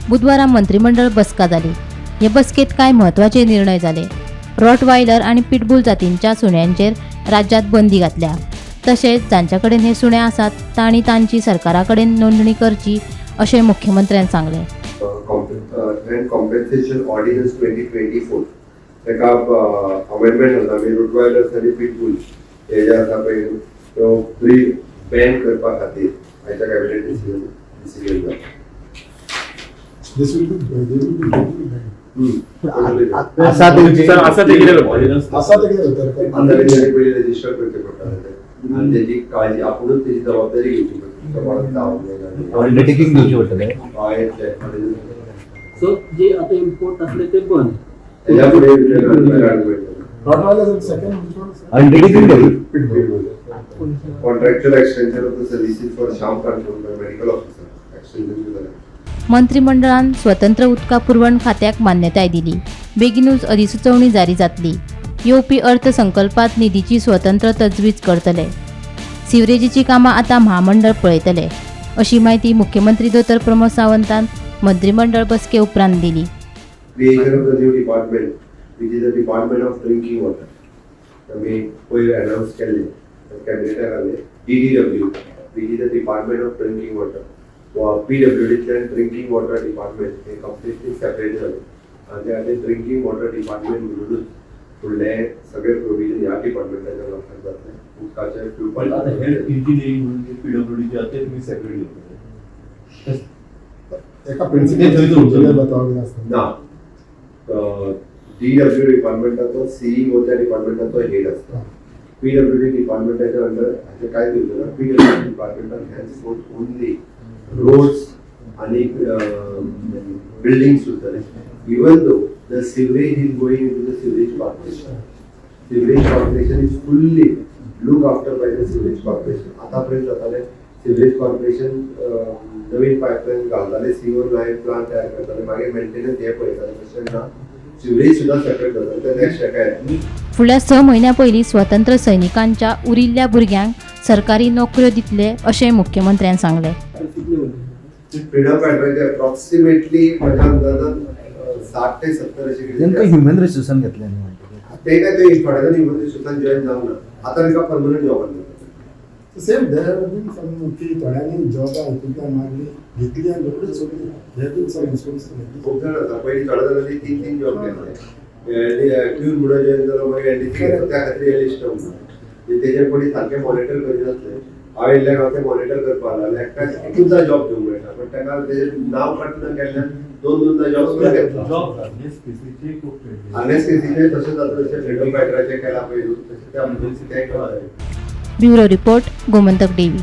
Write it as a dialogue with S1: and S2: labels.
S1: बुधवारा मंत्रिमंडळ बसका जाली। हे बसकेत काय महत्वाचे निर्णय झाले। रॉटवायलर आणि पिटबुल जातींच्या सुण्यांचेर राज्यात बंदी घातल्या। तसेच जांच्याकडेन हे सुणे आसात तांणी तांची सरकाराकडेन नोंदणी करची अशें मुख्यमंत्र्यान सांगले।
S2: कॉम्पेन्सेशन ऑर्डिनन्स 2024 तेका अमेंडमेंट जाता म्हणजे रॉटवायलर्स आणि पिटबुल हे जे आसा पळय तो ब्रीड बॅन करपा खातीर आयच्या कॅबिनेट डिसिजन जाता।
S3: This will be
S2: असा ते
S3: कितें
S2: आता
S3: करता
S2: पहिले रजिस्टर करचे पडटा आणि त्याची काळजी आपणच त्याची जबाबदारी घेवची पडटा।
S4: अंडरटेकिंग घेवची पडटलें।
S5: सो जे आता इम्पोर्ट असले ते बंद
S2: त्याच्या पुढे
S3: Rottweiler second
S4: undertaking
S2: contractual extension of the services for शाम control by medical officer extension जालें।
S1: मंत्रिमंडळान स्वतंत्र उदका पुरवण खात्याक मान्यताय दिली। बेगीनूच अधिसुचोवणी जारी जातली। येवपी अर्थसंकल्पात निधीची स्वतंत्र तजवीज करतले। सिवरेजीची कामां आता महामंडळ पळयतले अशी माहिती मुख्यमंत्री दोतर प्रमोद सावंतान मंत्रिमंडळ बसके उपरांत दिली।
S2: Creation of the new department, which is the Department of Drinking Water. आम्ही पहिले अनाउन्स केले कॅबिनेटाक आले DDW, which is the Department of Drinking Water. PWD drinking water department हे कम्प्लिटली सेपरेट झाले आणि आता ड्रिंकिंग वॉटर डिपार्टमेंट म्हणूनच फुडले सगळे प्रोविजन ह्या डिपार्टमेंटाच्या लोकांक जातले। उदकाचे प्युरिफाय
S6: इंजिनियरिंग म्हणजे PWD जे आते तुम्ही सेपरेट घेतले
S3: एका प्रिन्सिपल बतावले असता
S2: ना DW डिपार्टमेंटाचो CEO त्या डिपार्टमेंटाचो हेड असता। PWD डिपार्टमेंटाच्या अंडर हाचे काय दिवचे ना PWD डिपार्टमेंटान health only roads and buildings even though the sewage is going into the sewage corporation. Sewage corporation is fully looked after by the sewage corporation. आतापर्यंत जाताले sewage corporation नवीन pipeline घालताले सीवर लाइन प्लांट तयार करताले मागे maintenance हे पळयताले तशें ना सिवरेज सुद्धा सेपरेट जाता ते नेक्स्ट काय
S1: फुडल्या 6 महिन्यां पयलीं स्वतंत्र सैनिकांच्या उरिल्ल्या भुरग्यांक सरकारी नोकऱ्यो दितले अशें मुख्यमंत्र्यान सांगले।
S2: फ्रीडम फायटराचे अप्रॉक्सिमेटली माझ्या अंदाजान 60 ते 70 अशे
S4: नेमकं ह्युमन रिसोर्सन घेतलें
S2: ते काय ते थोड्या जण ह्युमन रिसोर्सान जॉइन जावंक ना आता तांकां परमनंट जॉब दिता।
S3: Same there have been some की थोड्यांनी जॉब हितूंतल्यान मागली घेतली आनी रोखडीच सोडली हे बी सम रिस्पॉन्सिबिलिटी
S2: खूप जण आता पयलीं थोड्या जणांनी 3 जॉब घेतले क्यून म्हणून जॉइन जालो मागीर एनडीसी त्या खातीर एलिस्ट तेजे कोणी सारकें मॉनिटर करिनासले हांव येयल्ल्याक हांव तें मॉनिटर करपाक लागलें एकूचदा जॉब घेवंक मेळटा पण ताका तेजें नांव कट न केल्ल्यान 2-2दा जॉब सुद्दां घेतला। अनएसपीसीचे तशें जाता तशें फ्रीडम फायटराचें केला पळय तशें त्या पद्दतीन तें केलां।
S1: Bureau report Gomantak TV.